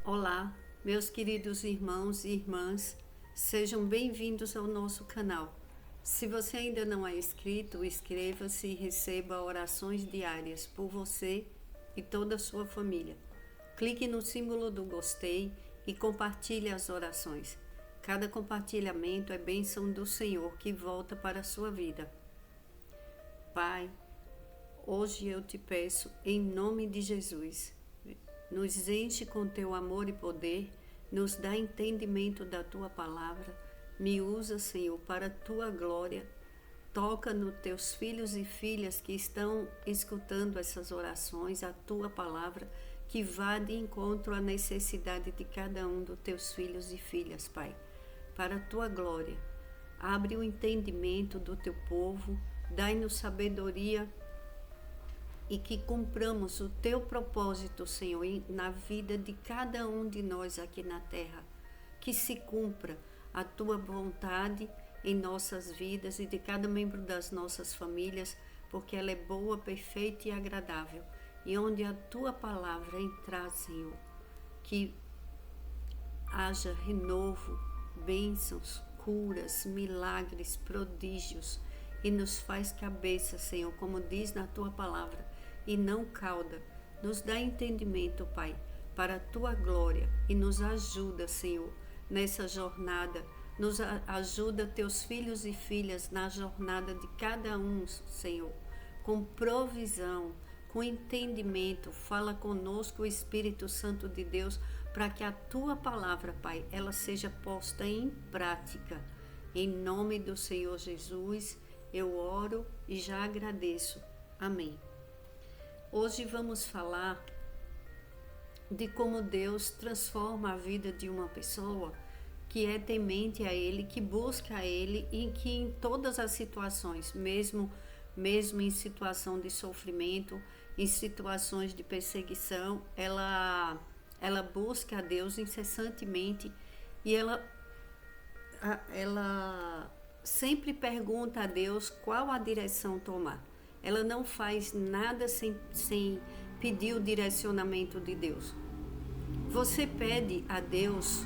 Olá, meus queridos irmãos e irmãs, sejam bem-vindos ao nosso canal. Se você ainda não é inscrito, inscreva-se e receba orações diárias por você e toda a sua família. Clique no símbolo do gostei e compartilhe as orações. Cada compartilhamento é bênção do Senhor que volta para a sua vida. Pai, hoje eu te peço, em nome de Jesus, nos enche com teu amor e poder, nos dá entendimento da tua palavra, me usa, Senhor, para a tua glória. Toca nos teus filhos e filhas que estão escutando essas orações, a tua palavra, que vá de encontro à necessidade de cada um dos teus filhos e filhas, Pai. Para a tua glória, abre o entendimento do teu povo, dai-nos sabedoria e que cumpramos o teu propósito, Senhor, na vida de cada um de nós aqui na terra. Que se cumpra a tua vontade em nossas vidas e de cada membro das nossas famílias, porque ela é boa, perfeita e agradável. E onde a tua palavra entrar, Senhor, que haja renovo, bênçãos, curas, milagres, prodígios, e nos faz cabeça, Senhor, como diz na tua palavra, e não cauda. Nos dá entendimento, Pai, para a tua glória, e nos ajuda, Senhor, nessa jornada. Nos ajuda teus filhos e filhas na jornada de cada um, Senhor, com provisão, com entendimento. Fala conosco, o Espírito Santo de Deus, para que a tua palavra, Pai, ela seja posta em prática. Em nome do Senhor Jesus, eu oro e já agradeço. Amém. Hoje vamos falar de como Deus transforma a vida de uma pessoa que é temente a Ele, que busca a Ele e que em todas as situações, mesmo em situação de sofrimento, em situações de perseguição, ela busca a Deus incessantemente e ela sempre pergunta a Deus qual a direção tomar. Ela não faz nada sem pedir o direcionamento de Deus. Você pede a Deus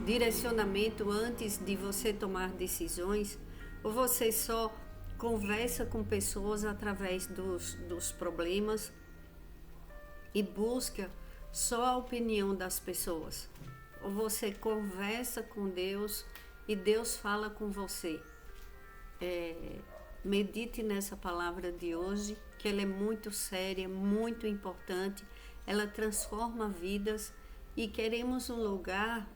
direcionamento antes de você tomar decisões, ou você só conversa com pessoas através dos problemas e busca só a opinião das pessoas? Ou você conversa com Deus e Deus fala com você? Medite nessa palavra de hoje, que ela é muito séria, muito importante. Ela transforma vidas e queremos um lugar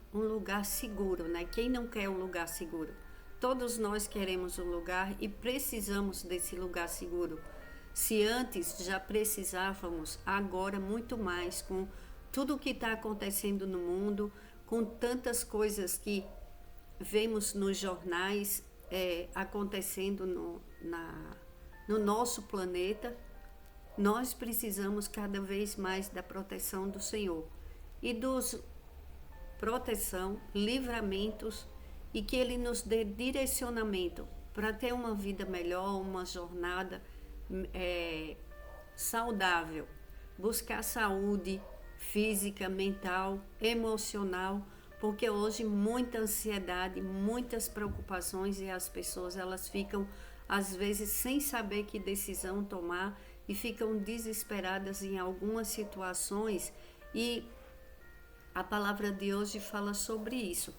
seguro, né? Quem não quer um lugar seguro? Todos nós queremos um lugar e precisamos desse lugar seguro. Se antes já precisávamos, agora muito mais, com tudo o que está acontecendo no mundo, com tantas coisas que vemos nos jornais acontecendo no nosso planeta, nós precisamos cada vez mais da proteção do Senhor e dos proteção, livramentos, e que Ele nos dê direcionamento para ter uma vida melhor, uma jornada saudável, buscar saúde física, mental, emocional, porque hoje muita ansiedade, muitas preocupações e as pessoas elas ficam às vezes sem saber que decisão tomar e ficam desesperadas em algumas situações, e a palavra de hoje fala sobre isso,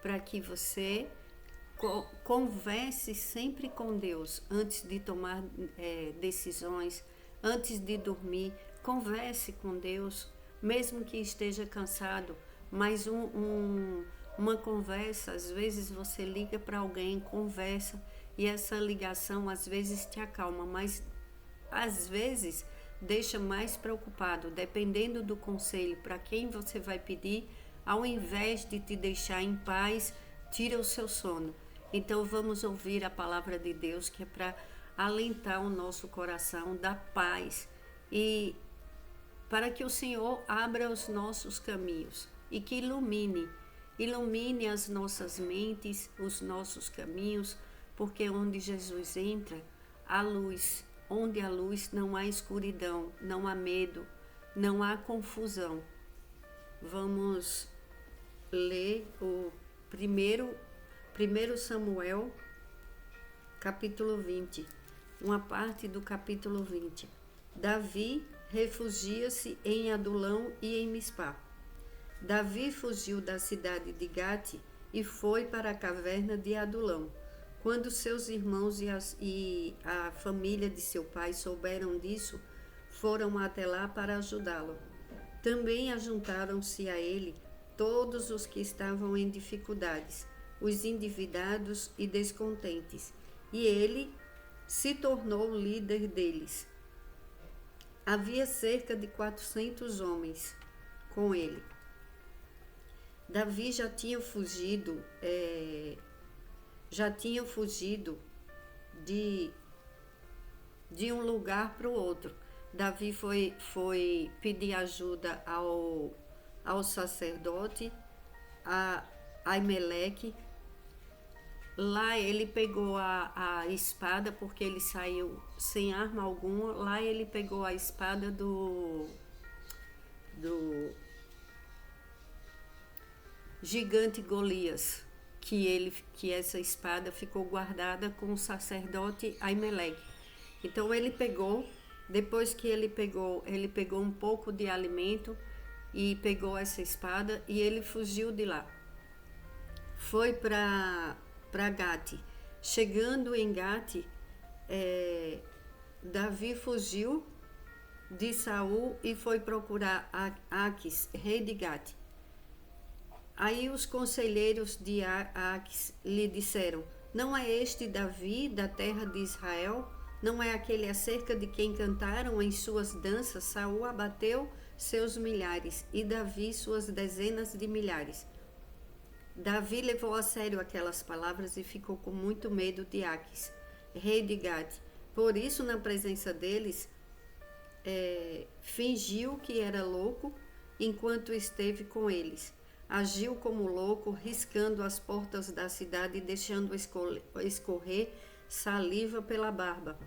para que você converse sempre com Deus antes de tomar decisões, antes de dormir. Converse com Deus, mesmo que esteja cansado, mas uma conversa, às vezes você liga para alguém, conversa, e essa ligação às vezes te acalma, mas às vezes deixa mais preocupado, dependendo do conselho para quem você vai pedir, ao invés de te deixar em paz, tira o seu sono. Então vamos ouvir a palavra de Deus, que é para alentar o nosso coração, dar paz, e para que o Senhor abra os nossos caminhos e que ilumine as nossas mentes, os nossos caminhos, porque onde Jesus entra, há luz. Onde há luz não há escuridão, não há medo, não há confusão. Vamos ler o primeiro Samuel, capítulo 20, uma parte do capítulo 20. Davi refugia-se em Adulão e em Mispá. Davi fugiu da cidade de Gate e foi para a caverna de Adulão. Quando seus irmãos e a família de seu pai souberam disso, foram até lá para ajudá-lo. Também ajuntaram-se a ele todos os que estavam em dificuldades, os endividados e descontentes, e ele se tornou o líder deles. Havia cerca de 400 homens com ele. Davi já tinha fugido de um lugar para o outro. Davi foi pedir ajuda ao sacerdote, a Aimeleque. Lá ele pegou a espada, porque ele saiu sem arma alguma. Lá ele pegou a espada do gigante Golias, que essa espada ficou guardada com o sacerdote Aimeleque. Então ele pegou, depois que ele pegou um pouco de alimento e pegou essa espada e ele fugiu de lá. Foi para Gate. Chegando em Gate, Davi fugiu de Saul e foi procurar Aquis, rei de Gate. Aí os conselheiros de Aquis lhe disseram: não é este Davi da terra de Israel? Não é aquele acerca de quem cantaram em suas danças? Saul abateu seus milhares e Davi suas dezenas de milhares. Davi levou a sério aquelas palavras e ficou com muito medo de Aquis, rei de Gate. Por isso, na presença deles, fingiu que era louco enquanto esteve com eles. Agiu como louco, riscando as portas da cidade e deixando escorrer saliva pela barba.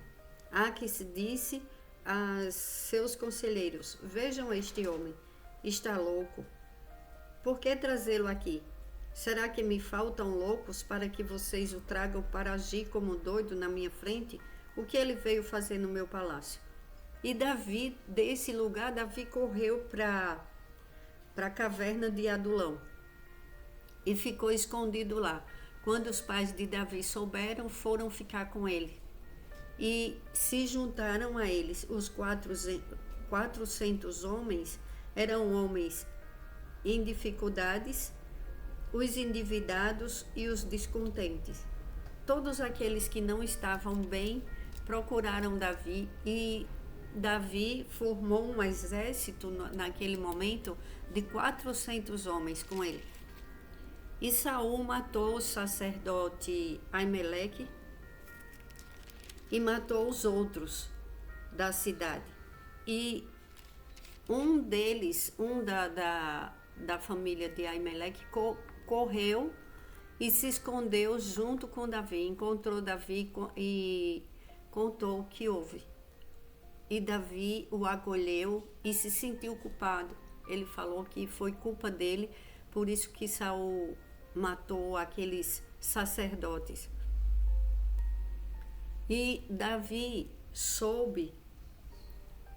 Aquis disse a seus conselheiros: vejam este homem, está louco. Por que trazê-lo aqui? Será que me faltam loucos para que vocês o tragam para agir como doido na minha frente? O que ele veio fazer no meu palácio? E Davi, desse lugar, Davi correu para a caverna de Adulão e ficou escondido lá. Quando os pais de Davi souberam, foram ficar com ele e se juntaram a eles. Os 400 homens eram homens em dificuldades, os endividados e os descontentes. Todos aqueles que não estavam bem procuraram Davi, e Davi formou um exército naquele momento de 400 homens com ele. E Saul matou o sacerdote Aimeleque e matou os outros da cidade. E um deles, da família de Aimeleque, correu e se escondeu junto com Davi. Encontrou Davi e contou o que houve. E Davi o acolheu e se sentiu culpado. Ele falou que foi culpa dele, por isso que Saul matou aqueles sacerdotes. E Davi soube,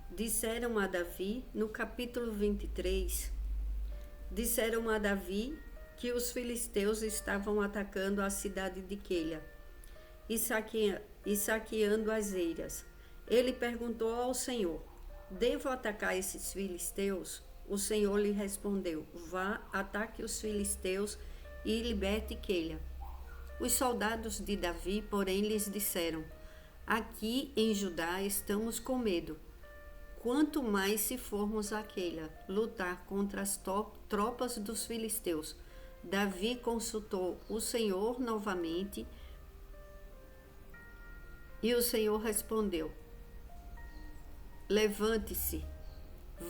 disseram a Davi, no capítulo 23, disseram a Davi que os filisteus estavam atacando a cidade de Queila e saqueando as eiras. Ele perguntou ao Senhor: devo atacar esses filisteus? O Senhor lhe respondeu: vá, ataque os filisteus e liberte Queila. Os soldados de Davi, porém, lhes disseram: aqui em Judá estamos com medo. Quanto mais se formos a Queila lutar contra as tropas dos filisteus. Davi consultou o Senhor novamente e o Senhor respondeu: levante-se,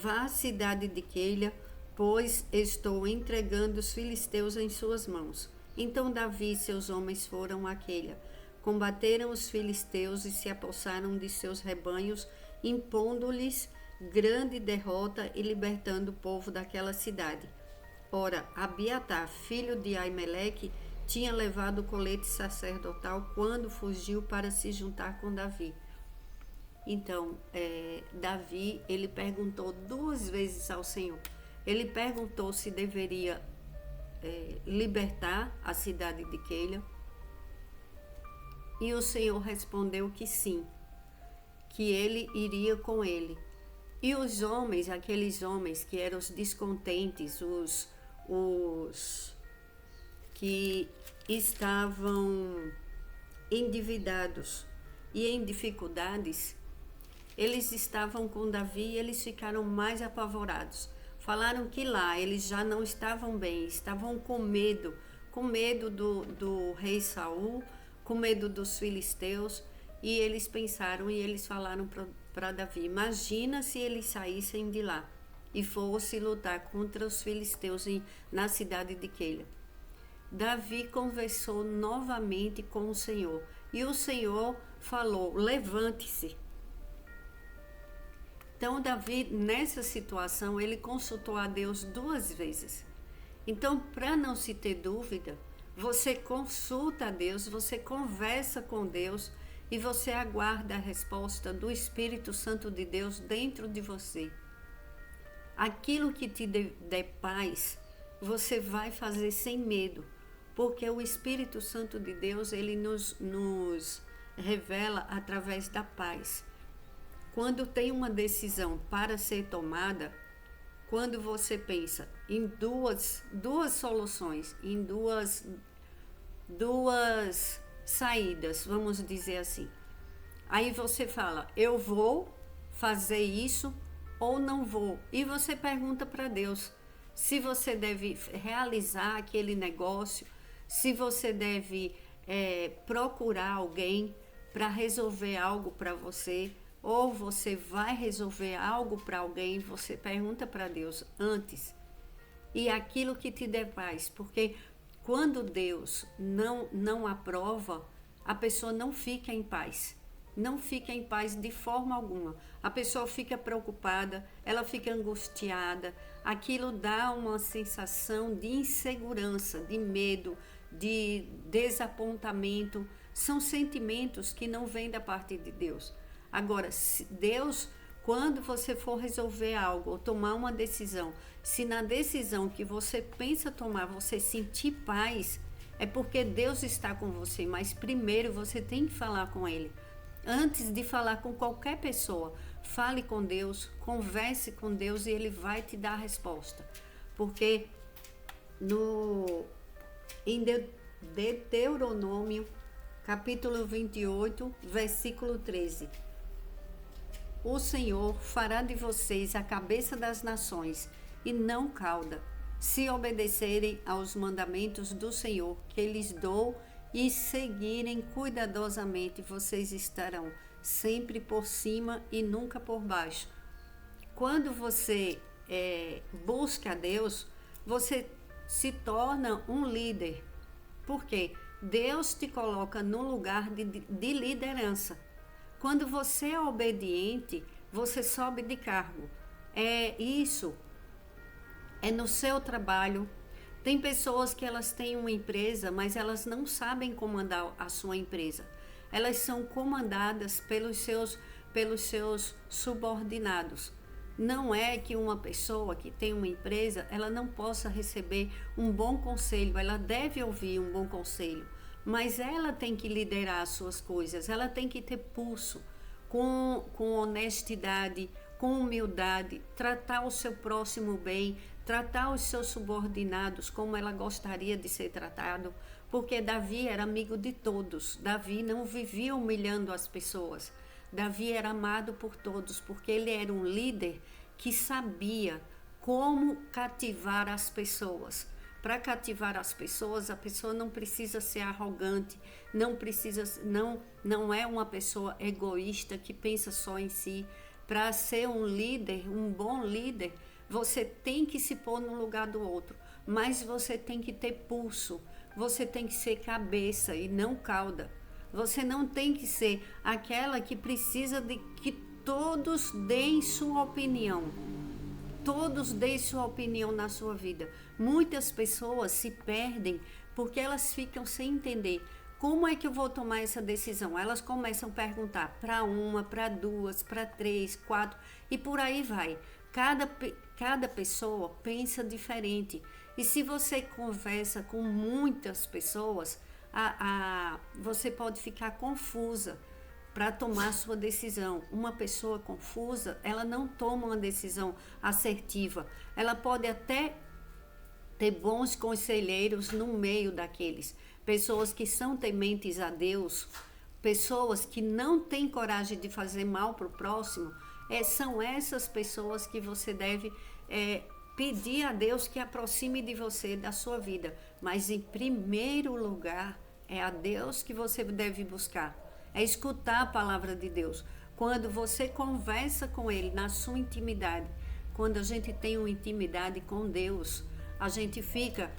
vá à cidade de Queila, pois estou entregando os filisteus em suas mãos. Então Davi e seus homens foram a Queila, combateram os filisteus e se apossaram de seus rebanhos, impondo-lhes grande derrota e libertando o povo daquela cidade. Ora, Abiatar, filho de Aimeleque, tinha levado o colete sacerdotal quando fugiu para se juntar com Davi. Então, Davi, ele perguntou 2 vezes ao Senhor. Ele perguntou se deveria libertar a cidade de Keila. E o Senhor respondeu que sim, que ele iria com ele. E os homens, aqueles homens que eram os descontentes, os que estavam endividados e em dificuldades, eles estavam com Davi e eles ficaram mais apavorados. Falaram que lá eles já não estavam bem, estavam com medo do rei Saul, com medo dos filisteus, e eles pensaram e eles falaram para Davi: imagina se eles saíssem de lá e fossem lutar contra os filisteus na cidade de Keila. Davi conversou novamente com o Senhor e o Senhor falou: levante-se. Então Davi, nessa situação, ele consultou a Deus 2 vezes. Então, para não se ter dúvida, você consulta a Deus, você conversa com Deus e você aguarda a resposta do Espírito Santo de Deus dentro de você. Aquilo que te der paz, você vai fazer sem medo, porque o Espírito Santo de Deus, ele nos revela através da paz. Quando tem uma decisão para ser tomada, quando você pensa em duas soluções, em duas saídas, vamos dizer assim. Aí você fala: eu vou fazer isso ou não vou. E você pergunta para Deus se você deve realizar aquele negócio, se você deve procurar alguém para resolver algo para você, ou você vai resolver algo para alguém. Você pergunta para Deus antes. E aquilo que te der paz, porque quando Deus não aprova, a pessoa não fica em paz. Não fica em paz de forma alguma. A pessoa fica preocupada, ela fica angustiada. Aquilo dá uma sensação de insegurança, de medo, de desapontamento. São sentimentos que não vêm da parte de Deus. Agora, Deus, quando você for resolver algo ou tomar uma decisão, se na decisão que você pensa tomar você sentir paz, é porque Deus está com você. Mas primeiro você tem que falar com Ele. Antes de falar com qualquer pessoa, fale com Deus, converse com Deus e Ele vai te dar a resposta. Porque em Deuteronômio, capítulo 28, versículo 13... o Senhor fará de vocês a cabeça das nações e não cauda, se obedecerem aos mandamentos do Senhor que lhes dou e seguirem cuidadosamente, vocês estarão sempre por cima e nunca por baixo. Quando você busca a Deus, você se torna um líder, porque Deus te coloca no lugar de liderança. Quando você é obediente, você sobe de cargo. Isso é no seu trabalho. Tem pessoas que elas têm uma empresa, mas elas não sabem comandar a sua empresa. Elas são comandadas pelos seus subordinados. Não é que uma pessoa que tem uma empresa, ela não possa receber um bom conselho, ela deve ouvir um bom conselho. Mas ela tem que liderar as suas coisas, ela tem que ter pulso, com honestidade, com humildade, tratar o seu próximo bem, tratar os seus subordinados como ela gostaria de ser tratado, porque Davi era amigo de todos. Davi não vivia humilhando as pessoas. Davi era amado por todos, porque ele era um líder que sabia como cativar as pessoas. Para cativar as pessoas, a pessoa não precisa ser arrogante, não é uma pessoa egoísta que pensa só em si. Para ser um líder, um bom líder, você tem que se pôr no lugar do outro, mas você tem que ter pulso, você tem que ser cabeça e não cauda. Você não tem que ser aquela que precisa de que todos deem sua opinião. Todos deem sua opinião na sua vida. Muitas pessoas se perdem porque elas ficam sem entender. Como é que eu vou tomar essa decisão? Elas começam a perguntar para uma, para duas, para três, quatro e por aí vai. Cada pessoa pensa diferente. E se você conversa com muitas pessoas, você pode ficar confusa para tomar sua decisão. Uma pessoa confusa, ela não toma uma decisão assertiva. Ela pode até ter bons conselheiros no meio daqueles. Pessoas que são tementes a Deus, pessoas que não têm coragem de fazer mal para o próximo, são essas pessoas que você deve pedir a Deus que aproxime de você, da sua vida. Mas em primeiro lugar, é a Deus que você deve buscar. É escutar a palavra de Deus. Quando você conversa com Ele na sua intimidade, quando a gente tem uma intimidade com Deus, a gente fica,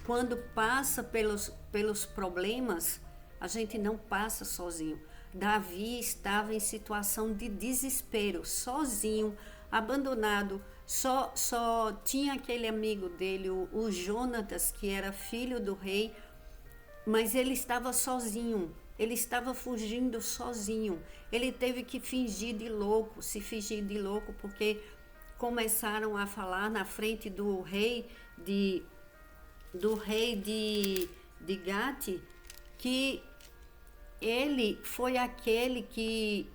quando passa pelos problemas, a gente não passa sozinho. Davi estava em situação de desespero, sozinho, abandonado, só tinha aquele amigo dele, o Jonatas, que era filho do rei, mas ele estava sozinho, ele estava fugindo sozinho, ele teve que se fingir de louco, porque começaram a falar na frente do rei de Gate, que ele foi aquele que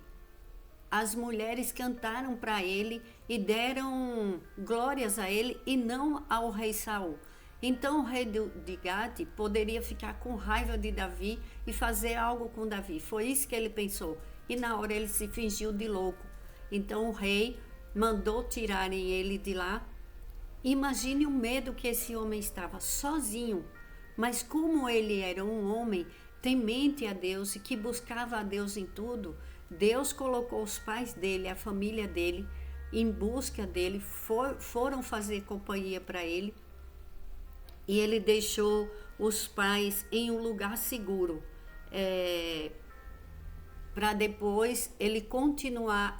as mulheres cantaram para ele e deram glórias a ele e não ao rei Saul. Então o rei de Gate poderia ficar com raiva de Davi e fazer algo com Davi. Foi isso que ele pensou. E na hora ele se fingiu de louco. Então o rei mandou tirarem ele de lá. Imagine o medo que esse homem estava, sozinho. Mas como ele era um homem temente a Deus e que buscava a Deus em tudo, Deus colocou os pais dele, a família dele, em busca dele, foram fazer companhia para ele. E ele deixou os pais em um lugar seguro, para depois ele continuar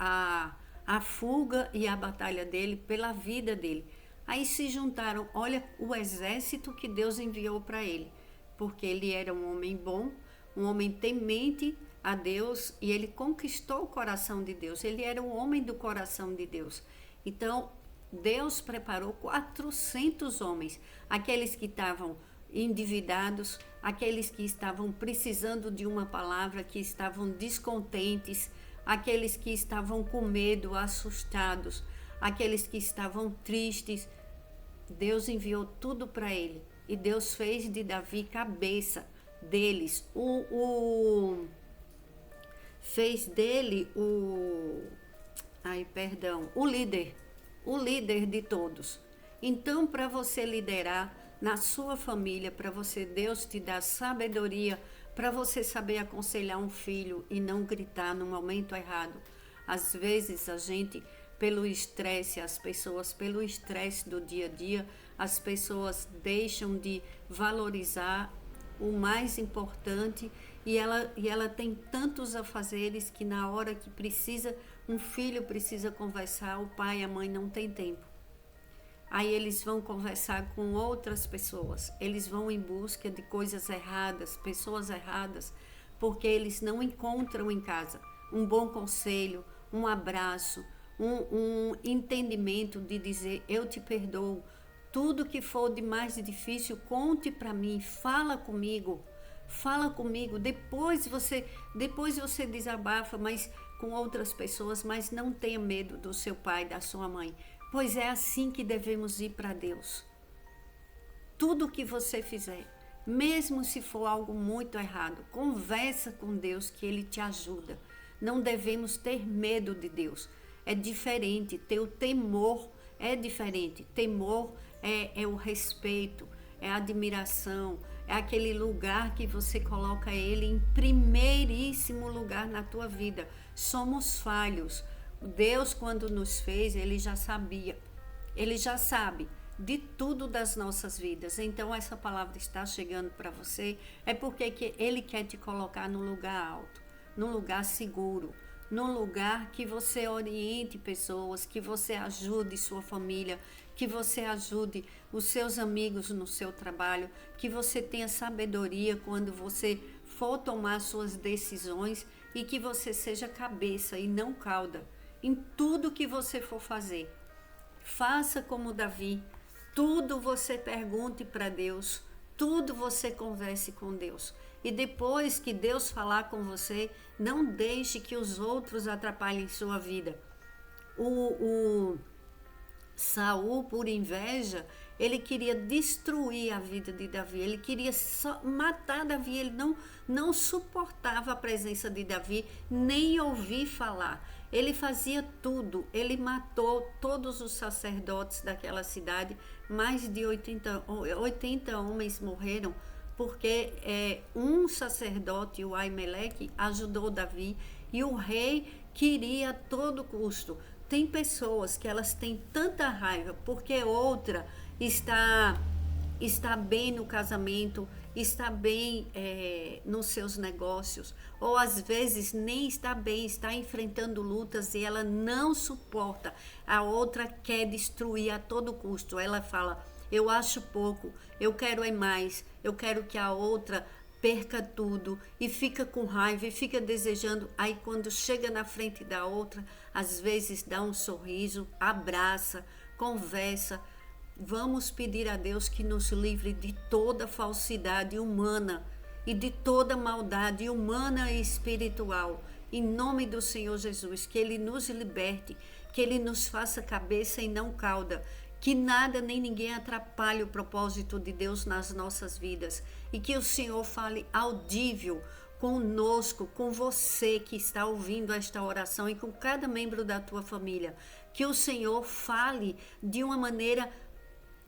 a fuga e a batalha dele pela vida dele. Aí se juntaram, olha o exército que Deus enviou para ele, porque ele era um homem bom, um homem temente a Deus, e ele conquistou o coração de Deus, ele era um homem do coração de Deus. Então Deus preparou 400 homens, aqueles que estavam endividados, aqueles que estavam precisando de uma palavra, que estavam descontentes, aqueles que estavam com medo, assustados, aqueles que estavam tristes. Deus enviou tudo para ele e Deus fez de Davi cabeça deles, fez dele o líder de todos. Então, para você liderar na sua família, para Deus te dar sabedoria, para você saber aconselhar um filho e não gritar no momento errado. Às vezes a gente, pelo estresse do dia a dia, as pessoas deixam de valorizar o mais importante, e ela tem tantos afazeres que na hora que um filho precisa conversar, o pai e a mãe não tem tempo. Aí eles vão conversar com outras pessoas, eles vão em busca de coisas erradas, pessoas erradas, porque eles não encontram em casa um bom conselho, um abraço, um entendimento de dizer: eu te perdoo, tudo que for de mais difícil, conte para mim, fala comigo, depois você desabafa, mas com outras pessoas, mas não tenha medo do seu pai, da sua mãe, pois é assim que devemos ir para Deus. Tudo que você fizer, mesmo se for algo muito errado, conversa com Deus que Ele te ajuda. Não devemos ter medo de Deus. É diferente, ter o temor é diferente. Temor é o respeito, é a admiração, é aquele lugar que você coloca Ele em primeiríssimo lugar na tua vida. Somos falhos. Deus, quando nos fez, Ele já sabia, Ele já sabe de tudo das nossas vidas. Então essa palavra está chegando para você, é porque Ele quer te colocar num lugar alto, num lugar seguro, num lugar que você oriente pessoas, que você ajude sua família, que você ajude os seus amigos no seu trabalho, que você tenha sabedoria quando você for tomar suas decisões e que você seja cabeça e não cauda em tudo que você for fazer. Faça como Davi, tudo você pergunte para Deus, tudo você converse com Deus. E depois que Deus falar com você, não deixe que os outros atrapalhem sua vida. O Saul, por inveja, ele queria destruir a vida de Davi, ele queria só matar Davi, ele não suportava a presença de Davi, nem ouvir falar. Ele fazia tudo, ele matou todos os sacerdotes daquela cidade, mais de 80 homens morreram, porque um sacerdote, o Aimeleque, ajudou Davi, e o rei queria a todo custo. Tem pessoas que elas têm tanta raiva porque outra está bem no casamento, está bem nos seus negócios, ou às vezes nem está bem, está enfrentando lutas e ela não suporta. A outra quer destruir a todo custo. Ela fala, eu acho pouco, eu quero mais, eu quero que a outra perca tudo, e fica com raiva e fica desejando. Aí quando chega na frente da outra, às vezes dá um sorriso, abraça, conversa. Vamos pedir a Deus que nos livre de toda falsidade humana e de toda maldade humana e espiritual. Em nome do Senhor Jesus, que Ele nos liberte, que Ele nos faça cabeça e não cauda, que nada nem ninguém atrapalhe o propósito de Deus nas nossas vidas, e que o Senhor fale audível conosco, com você que está ouvindo esta oração e com cada membro da tua família. Que o Senhor fale de uma maneira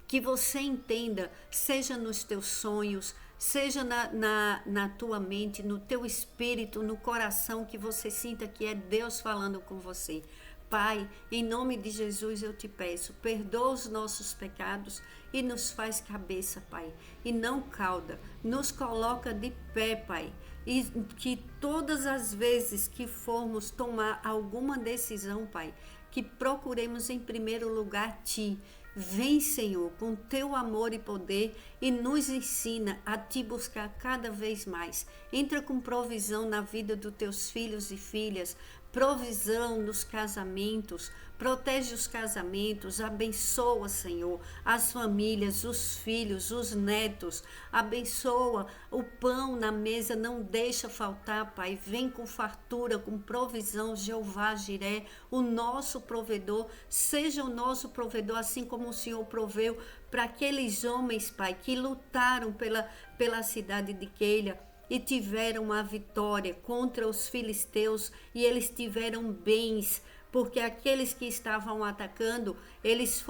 que você entenda, seja nos teus sonhos, seja na tua mente, no teu espírito, no coração, que você sinta que é Deus falando com você. Pai, em nome de Jesus eu te peço, perdoa os nossos pecados e nos faz cabeça, Pai, e não cauda, nos coloca de pé, Pai, e que todas as vezes que formos tomar alguma decisão, Pai, que procuremos em primeiro lugar Ti. Vem, Senhor, com Teu amor e poder e nos ensina a Te buscar cada vez mais. Entra com provisão na vida dos Teus filhos e filhas, provisão nos casamentos, protege os casamentos, abençoa, Senhor, as famílias, os filhos, os netos, abençoa o pão na mesa, não deixa faltar, Pai, vem com fartura, com provisão, Jeová Jiré, o nosso provedor, seja o nosso provedor, assim como o Senhor proveu para aqueles homens, Pai, que lutaram pela cidade de Keila, e tiveram a vitória contra os filisteus, e eles tiveram bens, porque aqueles que estavam atacando, eles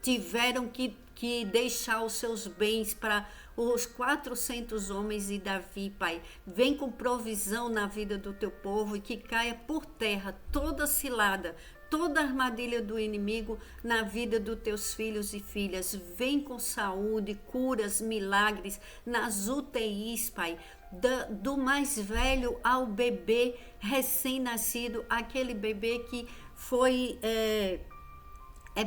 tiveram que deixar os seus bens para os 400 homens e Davi, Pai. Vem com provisão na vida do teu povo e que caia por terra toda cilada, toda armadilha do inimigo na vida dos teus filhos e filhas. Vem com saúde, curas, milagres nas UTIs, Pai. Do mais velho ao bebê recém-nascido, aquele bebê que foi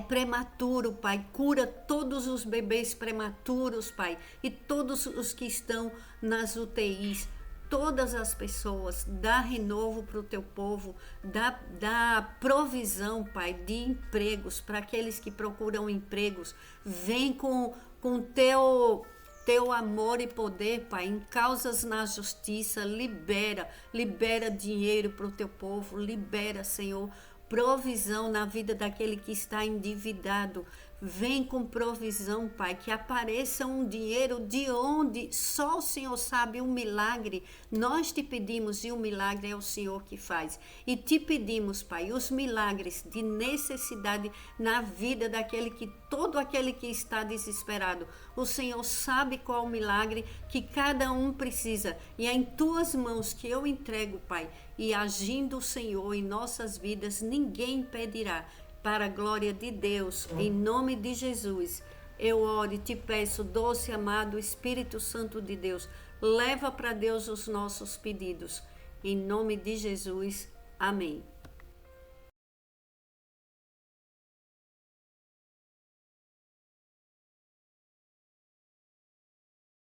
prematuro, Pai. Cura todos os bebês prematuros, Pai, e todos os que estão nas UTIs. Todas as pessoas, dá renovo para o teu povo, dá provisão, Pai, de empregos para aqueles que procuram empregos. Vem com teu amor e poder, Pai, em causas na justiça. Libera dinheiro para o teu povo, libera, Senhor, provisão na vida daquele que está endividado. Vem com provisão, Pai, que apareça um dinheiro de onde só o Senhor sabe, um milagre. Nós te pedimos e o milagre é o Senhor que faz. E te pedimos, Pai, os milagres de necessidade na vida todo aquele que está desesperado. O Senhor sabe qual o milagre que cada um precisa. E é em tuas mãos que eu entrego, Pai. E agindo o Senhor em nossas vidas, ninguém impedirá. Para a glória de Deus, em nome de Jesus, eu oro e te peço, doce amado Espírito Santo de Deus, leva para Deus os nossos pedidos. Em nome de Jesus. Amém.